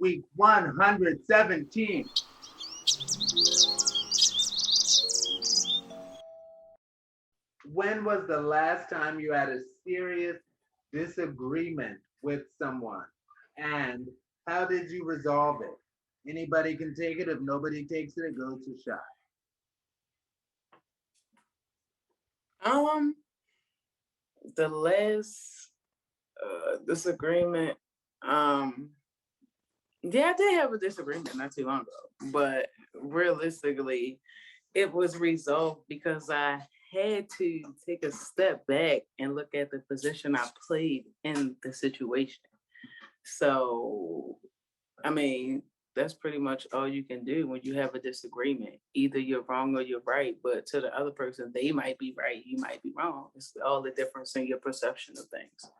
week 117. When was the last time you had a serious disagreement with someone? And how did you resolve it? Anybody can take it. If nobody takes it, it goes to shot. Um, the last disagreement, um, yeah, I did have a disagreement not too long ago, but realistically, it was resolved because I had to take a step back and look at the position I played in the situation. So, I mean, that's pretty much all you can do when you have a disagreement. Either you're wrong or you're right, but to the other person, they might be right, you might be wrong. It's all the difference in your perception of things.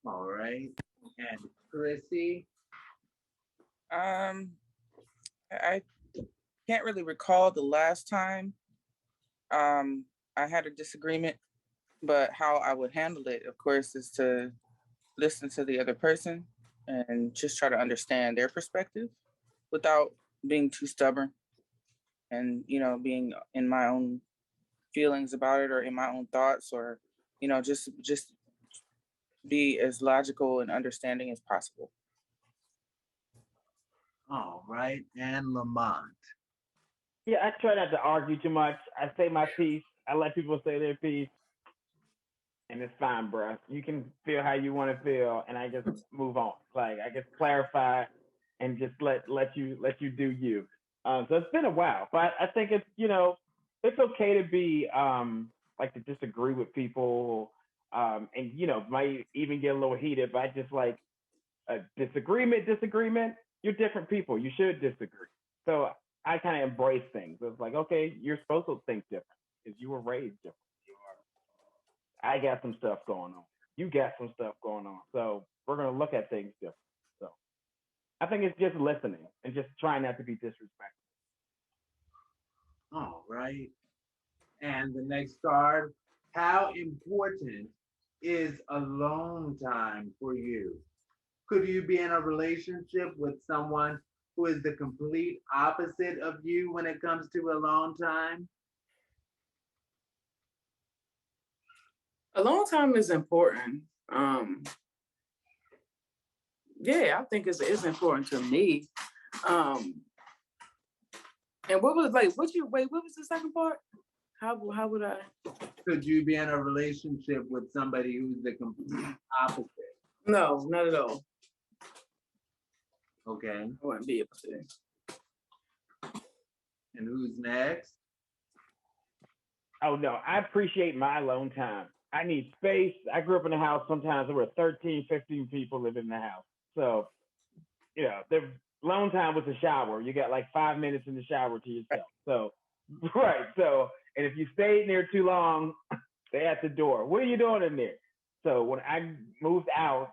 All right. And Chrissy, Um, I can't really recall the last time I had a disagreement, but how I would handle it, of course, is to listen to the other person and just try to understand their perspective without being too stubborn and, being in my own feelings about it or in my own thoughts or, just be as logical and understanding as possible. all right. And Lamont. Yeah, I try not to argue too much. I say my piece. I let people say their piece, and it's fine, bro. You can feel how you want to feel, and I just move on. Like I just clarify and just let you do you. So it's been a while, but I think it's okay to be like to disagree with people, and might even get a little heated. But I just like a disagreement. You're different people. You should disagree. So I kind of embrace things. It's like, okay, you're supposed to think different because you were raised different. I got some stuff going on. You got some stuff going on. So we're gonna look at things different. So I think it's just listening and just trying not to be disrespectful. All right. And the next card. How important is alone time for you? Could you be in a relationship with someone who is the complete opposite of you when it comes to alone time? Alone time is important. Yeah, I think it's important to me. Um, and what was like? What you wait? What was the second part? How would I? Could you be in a relationship with somebody who's the complete opposite? No, not at all. Okay. I wouldn't be able to. And who's next? Oh no, I appreciate my alone time. I need space. I grew up in a house. Sometimes there were 13, 15 people living in the house. So, the alone time was a shower. You got like 5 minutes in the shower to yourself. So, right. So, and if you stayed in there too long, they at the door. What are you doing in there? So when I moved out,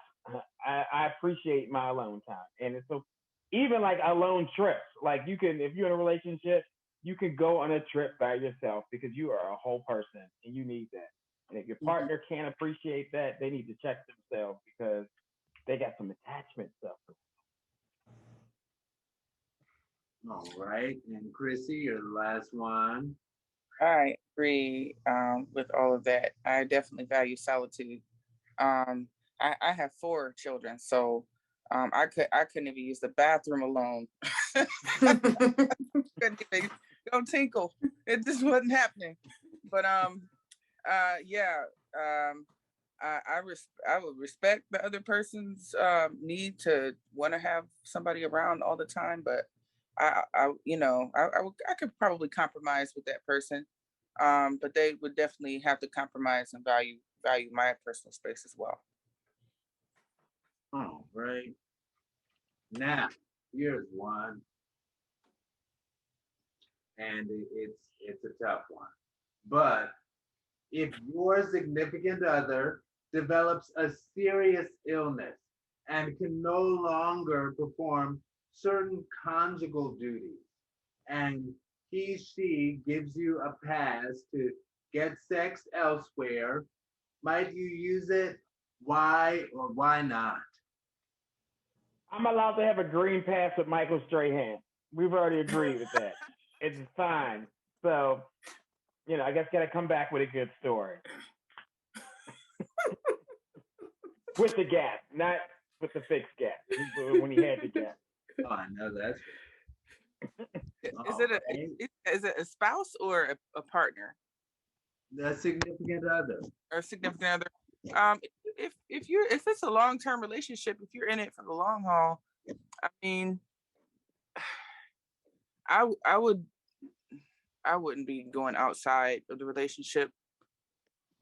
I appreciate my alone time. And it's so even like alone trips. Like you can, if you're in a relationship, you can go on a trip by yourself because you are a whole person and you need that. And if your partner can't appreciate that, they need to check themselves because they got some attachment stuff. All right. And Chrissy, you're the last one. I agree with all of that. I definitely value solitude. I have 4 children, so I couldn't even use the bathroom alone. Couldn't even go tinkle. It just wasn't happening. But yeah. I would respect the other person's need to want to have somebody around all the time, but I could probably compromise with that person, but they would definitely have to compromise and value my personal space as well. All right. Now, here's one, and it's a tough one. But if your significant other develops a serious illness and can no longer perform certain conjugal duties, and she gives you a pass to get sex elsewhere, might you use it? Why or why not? I'm allowed to have a green pass with Michael Strahan. We've already agreed with that. It's fine. So, I guess gotta come back with a good story. With the gas, not with the fixed gas. When he had the gas. Oh, I know that's Is it is it a spouse or a partner the significant other. or a significant other? If it's a long-term relationship, if you're in it for the long haul, I mean, I wouldn't be going outside of the relationship.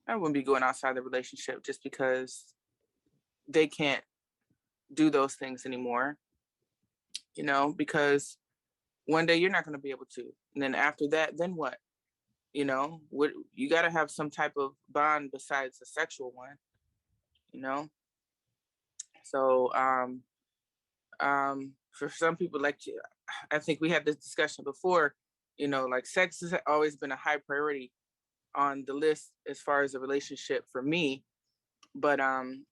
I wouldn't be going outside the relationship just because they can't do those things anymore. Because one day you're not going to be able to, and then after that, then what? What you got to have some type of bond besides the sexual one. So for some people, like, I think we had this discussion before, like sex has always been a high priority on the list as far as a relationship for me. But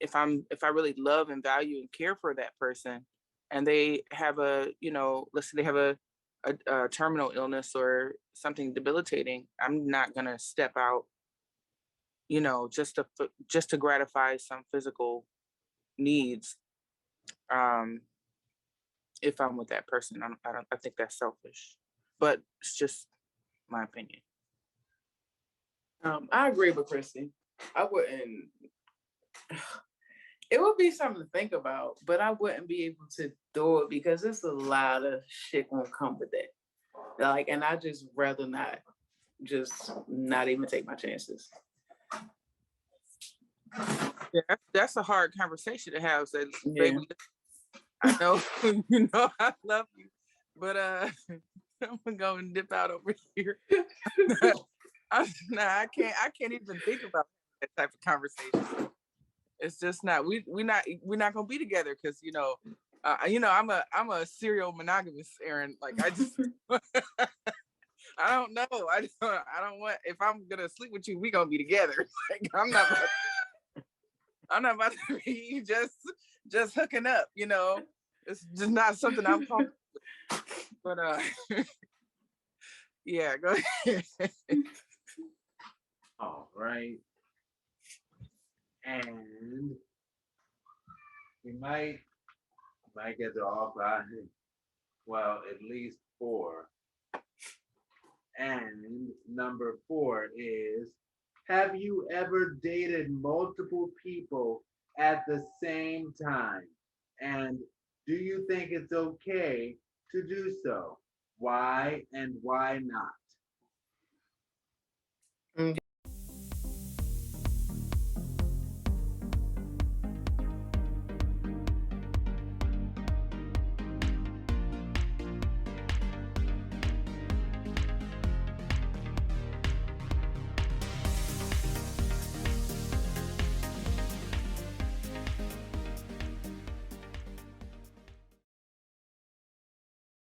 if I really love and value and care for that person, and they have let's say they have a terminal illness or something debilitating, I'm not gonna step out, just to gratify some physical needs. If I'm with that person, I think that's selfish, but it's just my opinion. I agree with Chrissy. I wouldn't. It would be something to think about, but I wouldn't be able to do it because there's a lot of shit gonna come with it. Like, and I just rather not even take my chances. Yeah, that's a hard conversation to have. So, Yeah. baby, I know I love you, but I'm gonna go and dip out over here. I can't even think about that type of conversation. It's just not. We're not gonna be together because I'm a serial monogamous, Aaron. Like, I just I don't know. I don't want, if I'm gonna sleep with you, we gonna be together. Like, I'm not about to be just hooking up. It's just not something I'm comfortable with. But yeah, go ahead. All right. And we might get to all five. Well, at least four. And number 4 is, have you ever dated multiple people at the same time? And do you think it's okay to do so? Why and why not?